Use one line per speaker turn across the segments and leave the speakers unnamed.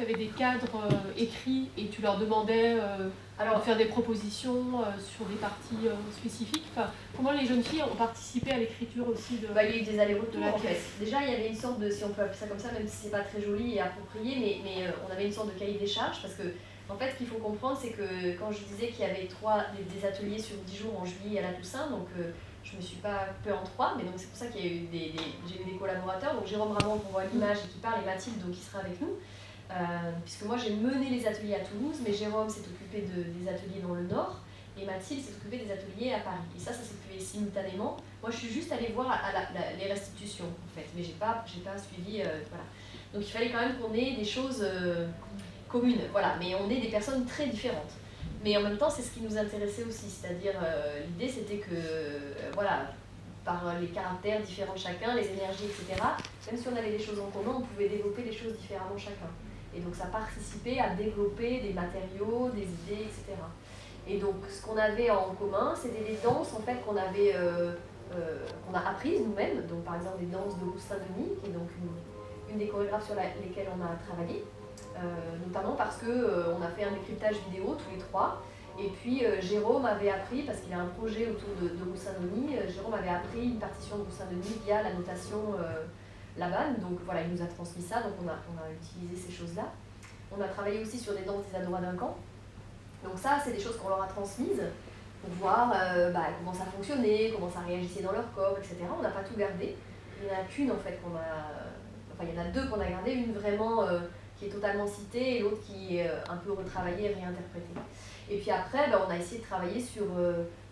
tu avais des cadres écrits et tu leur demandais de faire des propositions sur des parties spécifiques. Enfin, comment les jeunes filles ont participé à l'écriture aussi de
il y a eu des allers-retours
de la
en fait.
pièce.
Déjà, il y avait une sorte de, si on peut appeler ça comme ça, même si c'est pas très joli et approprié, mais on avait une sorte de cahier des charges parce que, en fait, ce qu'il faut comprendre, c'est que quand je disais qu'il y avait des ateliers sur 10 jours en juillet à la Toussaint, donc je me suis pas coupée en 3, mais donc c'est pour ça qu'il y a eu j'ai eu des collaborateurs, donc Jérôme Ramon qu'on voit à l'image et qui parle, et Mathilde donc, qui sera avec nous, puisque moi j'ai mené les ateliers à Toulouse, mais Jérôme s'est occupé des ateliers dans le Nord, et Mathilde s'est occupée des ateliers à Paris. Et ça s'est fait simultanément. Moi je suis juste allée voir les restitutions en fait, mais j'ai pas suivi, voilà. Donc il fallait quand même qu'on ait des choses communes, voilà, mais on est des personnes très différentes. Mais en même temps, c'est ce qui nous intéressait aussi, c'est-à-dire l'idée c'était que, voilà, par les caractères différents de chacun, les énergies, etc., même si on avait des choses en commun, on pouvait développer les choses différemment chacun. Et donc ça participait à développer des matériaux, des idées, etc. Et donc ce qu'on avait en commun, c'était des danses en fait qu'on a apprises nous-mêmes, donc par exemple des danses de Rousse Saint-Denis, qui est donc une des chorégraphes sur lesquelles on a travaillé. Notamment parce qu'on a fait un décryptage vidéo tous les trois, et puis Jérôme avait appris, parce qu'il a un projet autour de Roussin-Denis, Jérôme avait appris une partition de Roussin-Denis via la notation Laban, donc voilà, il nous a transmis ça, donc on a utilisé ces choses-là. On a travaillé aussi sur des danses des Adora Duncan, donc ça c'est des choses qu'on leur a transmises pour voir comment ça fonctionnait, comment ça réagissait dans leur corps, etc. On n'a pas tout gardé, il n'y en a qu'une en fait il y en a deux qu'on a gardées, une vraiment qui est totalement citée et l'autre qui est un peu retravaillée et réinterprétée. Et puis après, on a essayé de travailler sur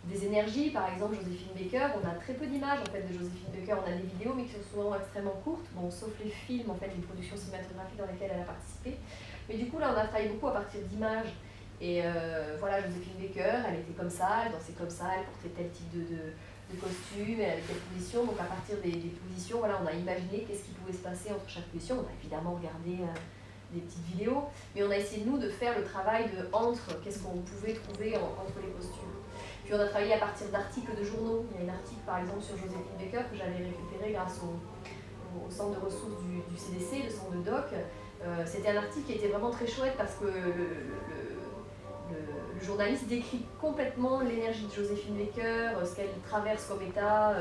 des énergies, par exemple Joséphine Baker, on a très peu d'images en fait de Joséphine Baker, on a des vidéos mais qui sont souvent extrêmement courtes, bon, sauf les films, en fait, les productions cinématographiques dans lesquelles elle a participé. Mais du coup là on a travaillé beaucoup à partir d'images, et voilà, Joséphine Baker, elle était comme ça, elle dansait comme ça, elle portait tel type de costume, elle avait telle position, donc à partir des positions, voilà, on a imaginé qu'est-ce qui pouvait se passer entre chaque position, on a évidemment regardé des petites vidéos, mais on a essayé nous de faire le travail qu'est-ce qu'on pouvait trouver entre les costumes. Puis on a travaillé à partir d'articles de journaux. Il y a un article par exemple sur Joséphine Baker que j'avais récupéré grâce au centre de ressources du CDC, le centre de doc. C'était un article qui était vraiment très chouette parce que le journaliste décrit complètement l'énergie de Joséphine Baker, ce qu'elle traverse comme état.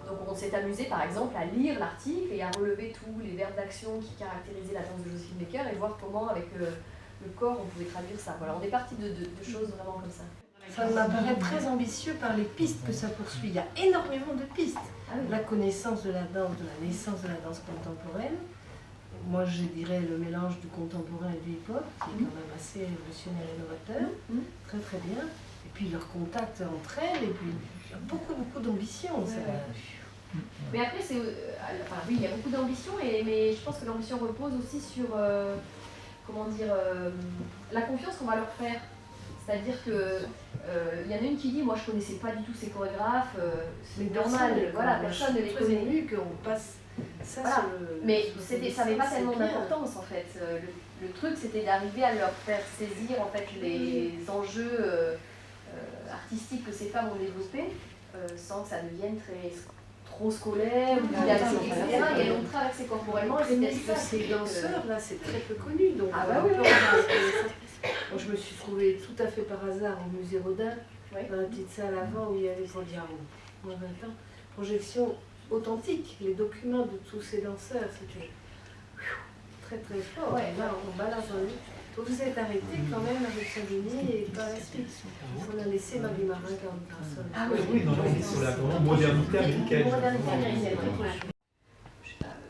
Donc on s'est amusé par exemple à lire l'article et à relever tous les verbes d'action qui caractérisaient la danse de Joséphine Baker et voir comment avec le corps on pouvait traduire ça. Voilà, on est parti de choses vraiment comme ça.
Ça m'apparaît très ambitieux par les pistes que ça poursuit. Il y a énormément de pistes. Ah oui. La connaissance de la danse, de la naissance de la danse contemporaine. Moi je dirais le mélange du contemporain et du hip-hop, qui est quand même assez révolutionnaire et novateur. Très très bien. Et puis leur contact entre elles, et puis il y a beaucoup d'ambition.
Mais après, oui, il y a beaucoup d'ambition, mais je pense que l'ambition repose aussi sur, la confiance qu'on va leur faire. C'est-à-dire que y en a une qui dit, moi je connaissais pas du tout ces chorégraphes, c'est normal, voilà, personne ne les connaît.
Mieux qu'on passe ça
voilà.
sur le...
Mais ça n'avait pas tellement d'importance en fait. Le truc c'était d'arriver à leur faire saisir en fait les enjeux artistiques que ces femmes ont développés, sans que ça devienne trop scolaire ou didactique, etc. Et elles ont traversé corporellement.
Ces danseurs là, c'est très peu connu. Donc,
oui.
Moi, je me suis trouvée tout à fait par hasard au musée Rodin, dans la petite salle avant où il y avait pour dire moins 20 ans, projection authentique, les documents de tous ces danseurs, c'était très très fort. Là, on balance dans lui. Donc vous êtes arrêté quand même avec Saint-Denis et par la suite, on a laissé Marie Marin comme personne.
Ah oui, non, c'est sur la grande modernité américaine.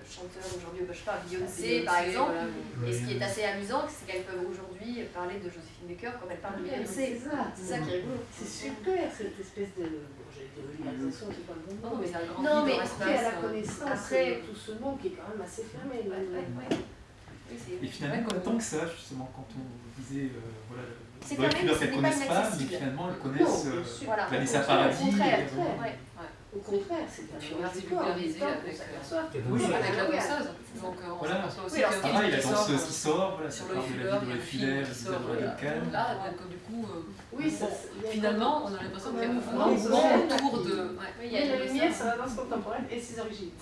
Chanteurs aujourd'hui, je sais pas, Beyoncé par exemple, et ce qui est assez amusant, c'est qu'elles peuvent aujourd'hui parler de Joséphine Baker comme elles parlent de Beyoncé. C'est ça qui est rigolo.
C'est super cette espèce de... J'allais dire vulgarisation, c'est pas le bon mot.
Non, mais ça grandit.
Non, mais après, à la connaissance, après tout ce monde qui est quand même assez fermé.
Et finalement, tant que ça, justement, quand on disait, voilà,
c'est
qu'elles ne connaissent pas, mais finalement elles connaissent Vanessa Paradis.
Au contraire,
Au contraire, c'est un
c'est
sport,
vulgarisé avec la danseuse. Donc on s'aperçoit aussi que
pareil, la danseuse qui sort, voilà, ça
sur le
parle de la
fleur,
vie
il y a
de
le
la
film
fidèle,
qui
de
sort
la locale.
là, donc du coup,
finalement,
on a l'impression qu'il y a un
vraiment
mouvement autour de...
il
y a la lumière sur la danse contemporaine et ses origines.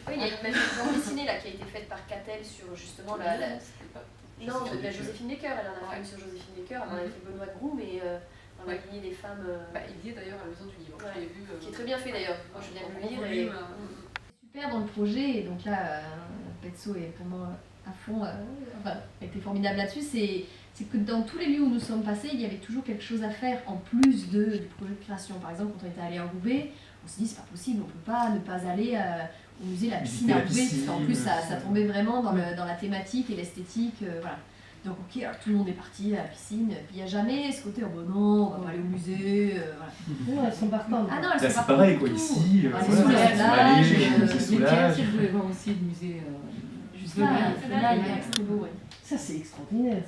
Oui, il y a une bande dessinée là, qui a été faite par Catel sur justement Non, la Joséphine Baker, elle en a fait une sur Joséphine Baker, elle en avait fait Benoît Groux, mais dans la lignée des femmes...
il y est d'ailleurs à la Maison du Livre, je l'ai vu...
qui est très bien fait d'ailleurs, moi je viens de le lire et...
Super dans le projet, et donc là, Petso est vraiment à fond, a été formidable là-dessus, c'est que dans tous les lieux où nous sommes passés, il y avait toujours quelque chose à faire en plus du projet de création. Par exemple, quand on était allé à Roubaix, on s'est dit c'est pas possible, on ne peut pas ne pas aller au musée La Piscine à Roubaix, parce qu'en plus ça tombait vraiment dans la thématique et l'esthétique, voilà. Donc ok, alors tout le monde est parti à la piscine, puis il n'y a jamais ce côté, oh bon non, on va pas aller au musée, voilà.
Non, elles sont partantes.
Ah non, elles
Là,
sont
c'est pareil, quoi, ici, voilà, on se soulage.
Vous voulez voir aussi le musée
juste là, il est très beau, ouais.
Ça, c'est extraordinaire,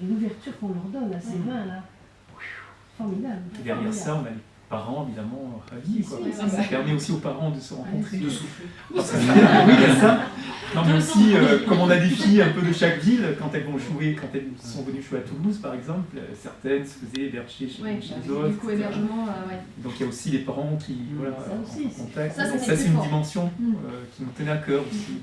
l'ouverture qu'on leur donne à ces mains là. Formidable.
Et derrière ça, on a les parents évidemment ravis, quoi. Ça permet aussi aux parents de se rencontrer.
De souffler.
Oui, il y a ça. Non, mais aussi, comme on a des filles un peu de chaque ville, quand elles sont venues jouer à Toulouse, par exemple, certaines se faisaient héberger chez les autres.
Du coup, hébergement,
Donc il y a aussi les parents qui, voilà, en contact.
Ça,
Donc ça, c'est une dimension qui nous tenait à cœur aussi.